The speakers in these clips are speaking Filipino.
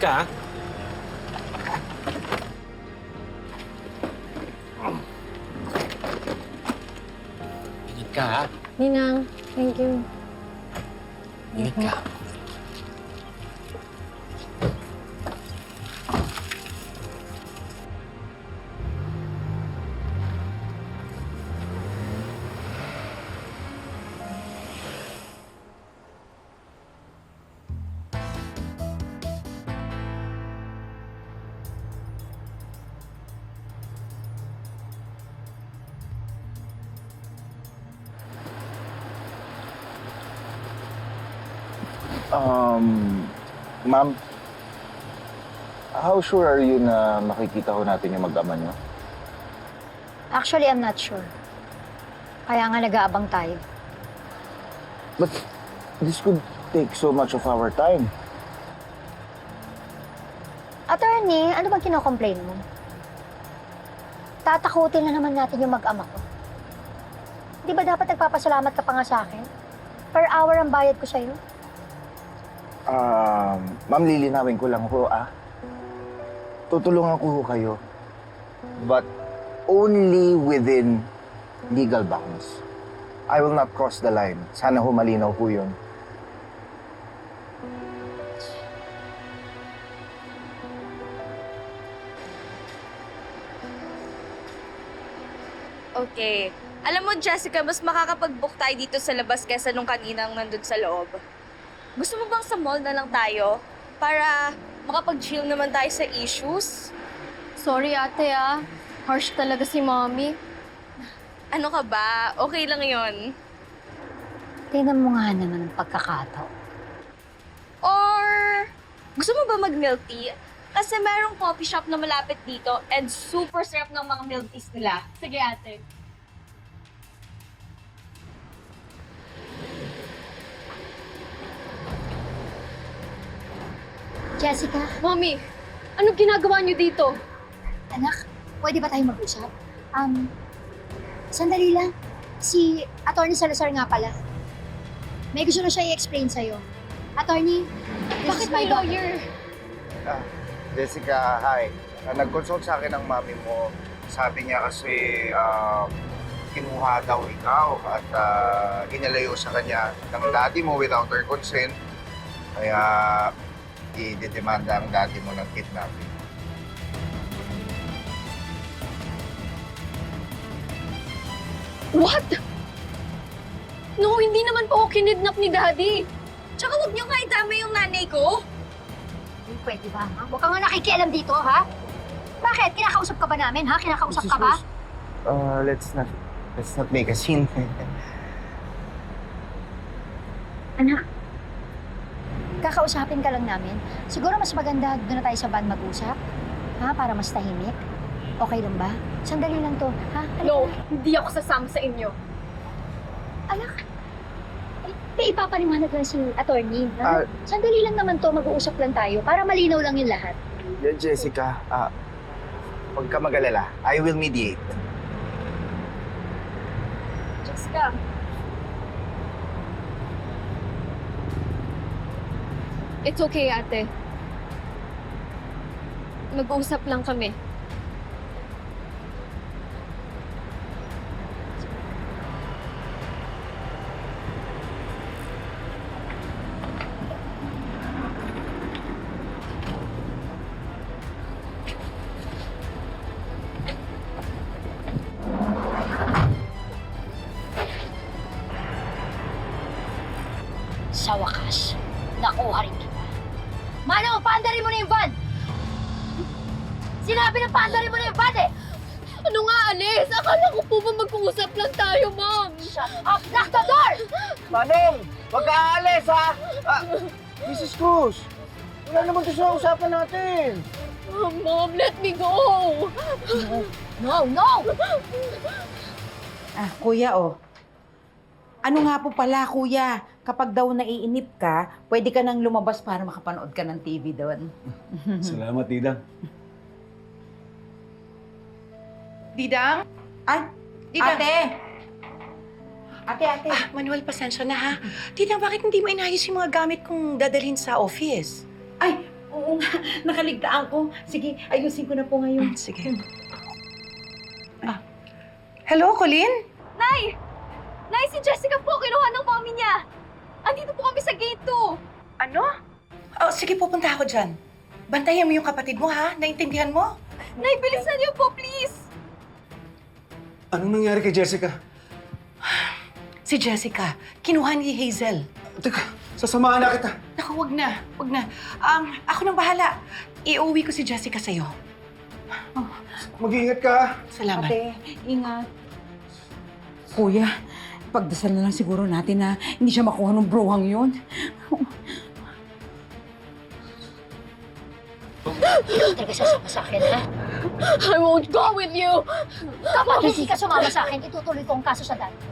ka, ha? Ingat ka, ha? Ninang, thank you. Ingat ka. Ma'am, how sure are you na makikita ko natin yung mag-ama niyo? Actually, I'm not sure. Kaya nga nag-aabang tayo. But this could take so much of our time. Attorney, ano bang kinocomplain mo? Tatakutin na naman natin yung mag-ama ko. Di ba dapat nagpapasalamat ka pa nga sa akin? Per hour ang bayad ko sa'yo. Ma'am, lilinawin ko lang ho, Tutulungan ko ho kayo. But only within legal bounds. I will not cross the line. Sana ho malinaw po yun. Okay. Alam mo, Jessica, mas makakapag-book tayo dito sa labas kesa nung kaninang nandun sa loob. Gusto mo bang sa mall na lang tayo? Para makapag-chill naman tayo sa issues? Sorry ate harsh talaga si mommy. Ano ka ba? Okay lang yon. Tingnan mo nga naman ang pagkakataon. Or gusto mo ba mag-milk tea? Kasi merong coffee shop na malapit dito and super sarap ng mga milk teas nila. Sige ate. Jessica, Mommy, anong ginagawa niyo dito? anak, pwede ba tayo mag-usap? Sandali lang. Si Attorney Salazar nga pala. May gusto na siya i-explain sa'yo. Attorney, this is Bakit my may daughter. lawyer? Jessica, hi. Nag-consult sa akin ang mami mo. Sabi niya kasi kinuha daw ikaw at inalayo sa kanya ng daddy mo without her consent. Kaya i-demanda ang daddy mo ng kidnapping. What? No, hindi naman po ako kinidnap ni Daddy. Tsaka huwag niyo nga itama yung nanay ko. Hindi pwede ba, ha? Huwag ka nga nakikialam dito, ha? Bakit? Kinakausap ka ba namin, ha? Kinakausap ka ba? Let's not make a scene. Anak, kakausapin ka lang namin. Siguro mas maganda doon na tayo sa van mag-usap. Ha? Para mas tahimik. Okay lang ba? Sandali lang to. Ha? Halika No, na. hindi ako sasama sa inyo. Anak, may ipapaliwanag lang si attorney. Ha? Sandali lang naman to. Mag-uusap lang tayo para malinaw lang yung lahat. Jessica, huwag ka mag-alala. I will mediate. Jessica. It's okay, ate. Mag-uusap lang kami. Sa wakas, nakuha rin kita. Manong, paandarin mo na yung van! Sinabi na paandarin mo na yung van, eh! Ano nga, Alis? Akala ko po ba mag-uusap lang tayo, Mom? Shut up! Lock the door! Manong! Huwag ka aalis, ha? Mrs. Cruz! Wala naman ito sa usapan natin. Oh, Mom, let me go! No, no! Kuya, Ano nga po pala, kuya? Kapag daw naiinip ka, pwede ka nang lumabas para makapanood ka ng TV doon. Salamat, Didang. Didang? Ay, Didang. Ate! Manuel, pasensya na ha. Didang, bakit hindi mo inayos yung mga gamit kong dadalhin sa office? Ay, Oo nga, nakaligtaan ko. Sige, ayusin ko na po ngayon. Sige. Hello, Colleen? Nay! Nay, si Jessica po, kinuha ng mommy niya. Andito po kami sa gate 2. Ano? Oh, sige, pupunta ako dyan. Bantayan mo yung kapatid mo, ha? Naintindihan mo? Nay, bilisan niyo po, please. Anong nangyari kay Jessica? Si Jessica, kinuha ni Hazel. Teka, sasamahan na kita. Naku, wag na. Wag na. Ako nang bahala. Iuwi ko si Jessica sa'yo. Mag-iingat ka. Salamat. Ate, ingat. Kuya, pagdasal na lang siguro natin na hindi siya makuha ng bruhang yun. Ikaw talaga sasama sa akin, ha? I won't go with you! Kapag hindi ka sumama sa akin, itutuloy ko ang kaso sa dad ko.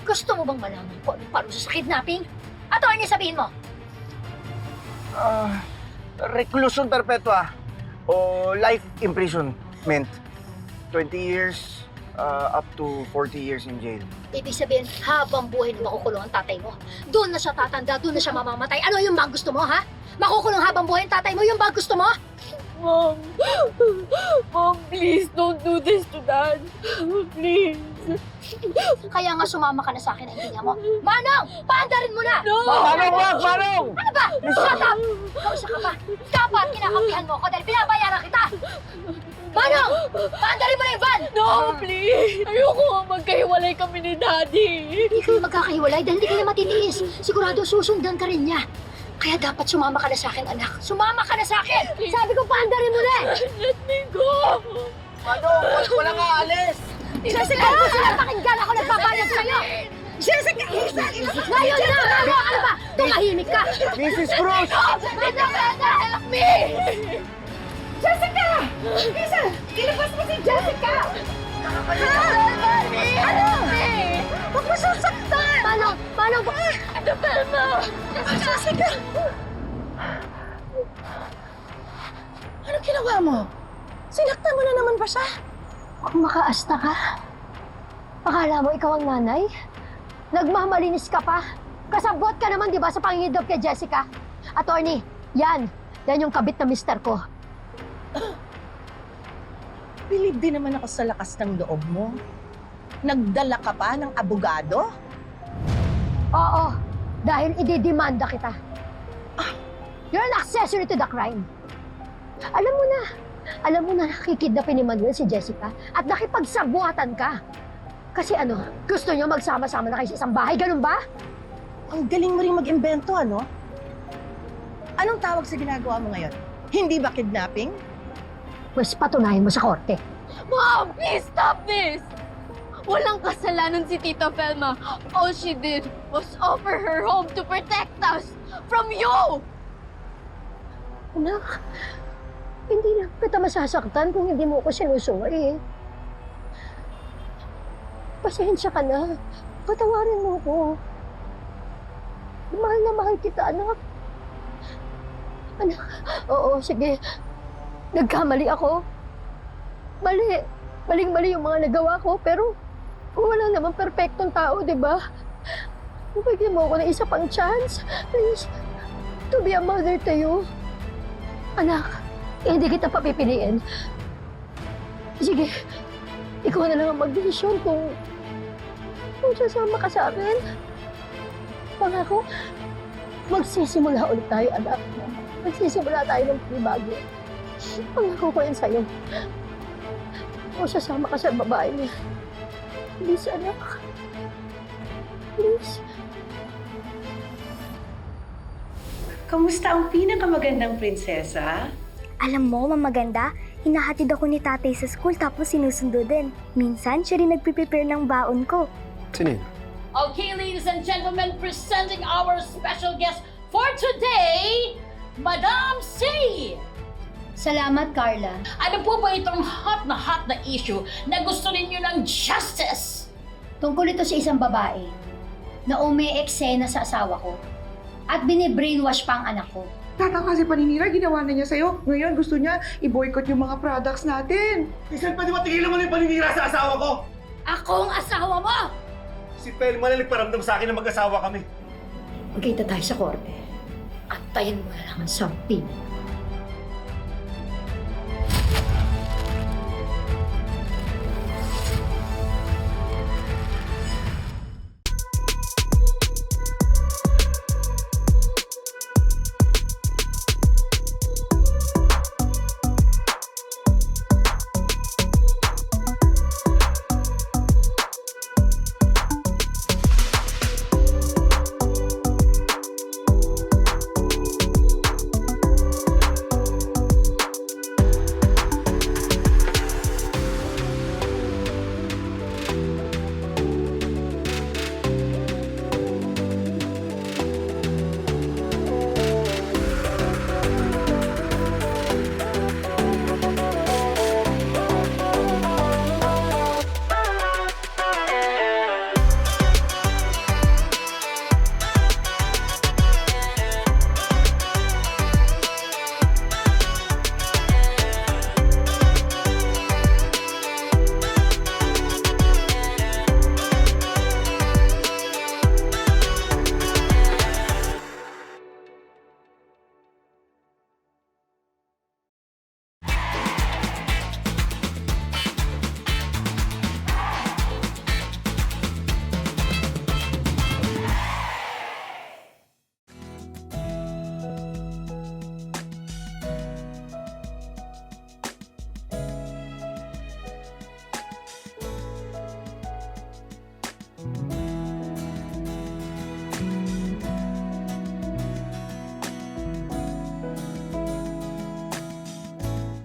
Gusto mo bang malaman ko anong parusa sa kidnapping? Attorney, sabihin mo! Reclusion perpetua o life imprisonment. 20 years up to 40 years in jail. Ibig sabihin, habang buhay na makukulong ang tatay mo. Doon na siya tatanda, doon na siya mamamatay. Ano yung ba gusto mo, ha? Makukulong habang buhay ang tatay mo, yung ba gusto mo? Mom! Mom, please don't do this to Dad. Please. Kaya nga sumama ka na sa akin, naintindihan mo. Manong! Paandarin mo na! No! Manong, wag! Manong! Ano ba? Shut up! Kausa ka ba? Dapat kinakampihan mo ako dahil pinabayaran kita! Manong! Paandarin mo na yung van! No, please! Ayoko nga magkahiwalay kami ni Daddy. Hindi kayo magkakahiwalay dahil hindi ka na matitiis. Sigurado susundan ka rin niya. Kaya dapat sumama ka na sa akin, anak. Sumama ka na sa akin! Sabi ko, paandarin mo na! Let me go! Manong, wala nga alis! Jessica! Ano ba sila pakinggan? Ako nagpapalag sa'yo! Jessica! Ngayon na! Ano ba? Tumahimik ka! Mrs. Cruz! Help me! Jessica! Hazel! Ilabas mo si Jessica! Help me! Huwag mo sasaktan! Manong! Manong! Ano, Velma? Jessica! Anong ginawa mo? Sinaktan mo na naman ba siya? Kung makaasta ka, akala mo ikaw ang nanay? Nagmamalinis ka pa? Kasabot ka naman, di ba, sa pangingidop kay Jessica? Attorney, yan yung kabit na mister ko. Bilib din naman ako sa lakas ng loob mo. Nagdala ka pa ng abogado? Oo, dahil ididemanda kita. You're an accessory to the crime. Alam mo na nakikidnapin ni Manuel si Jessica at nakipagsabuatan ka. Kasi gusto niyo magsama-sama na kayo sa isang bahay, ganun ba? Ang galing mo rin mag-imbento, ano? Anong tawag sa ginagawa mo ngayon? Hindi ba kidnapping? Pues patunayan mo sa korte. Mom, please stop this! Walang kasalanan si Tita Velma. All she did was offer her home to protect us from you! Anak, hindi na kita masasaktan kung hindi mo ako sinusuri. Pasensya ka na. Patawarin mo ko. Mahal na mahal kita, anak. Anak, oo, sige. Nagkamali ako. Mali. Maling-mali yung mga nagawa ko, pero wala namang perpektong tao, di ba? Bigyan mo ako ng isa pang chance. Please, to be a mother to you. Anak, hindi kita papipiliin. Sige, ikaw na lang ang magdesisyon kung sasama ka sa akin. Pangako, magsisimula ulit tayo, anak. Magsisimula tayo ng panibago. Pangako ko yan sa'yo. Kung sasama ka sa babae niya. Please, anak. Please. Kamusta ang pinakamagandang prinsesa? Alam mo, mamaganda, hinahatid ako ni tatay sa school tapos sinusundo din. Minsan, siya rin nagpiprepare ng baon ko. Sino yun? Okay, ladies and gentlemen, presenting our special guest for today, Madam C! Salamat, Carla. Ano po ba itong hot na issue na gusto ninyo ng justice? Tungkol ito sa isang babae na umi-eksena sa asawa ko at binibrainwash pa ang anak ko. Tatang kasi paninira, ginawa na niya sa'yo. Ngayon gusto niya i-boycott yung mga products natin. Minsan pwede matigilan mo na yung paninira sa asawa ko! Akong asawa mo! Si Pelma na nagparamdam sa akin na mag-asawa kami. Magkita tayo sa korte. Antayin mo na lang ang sampin.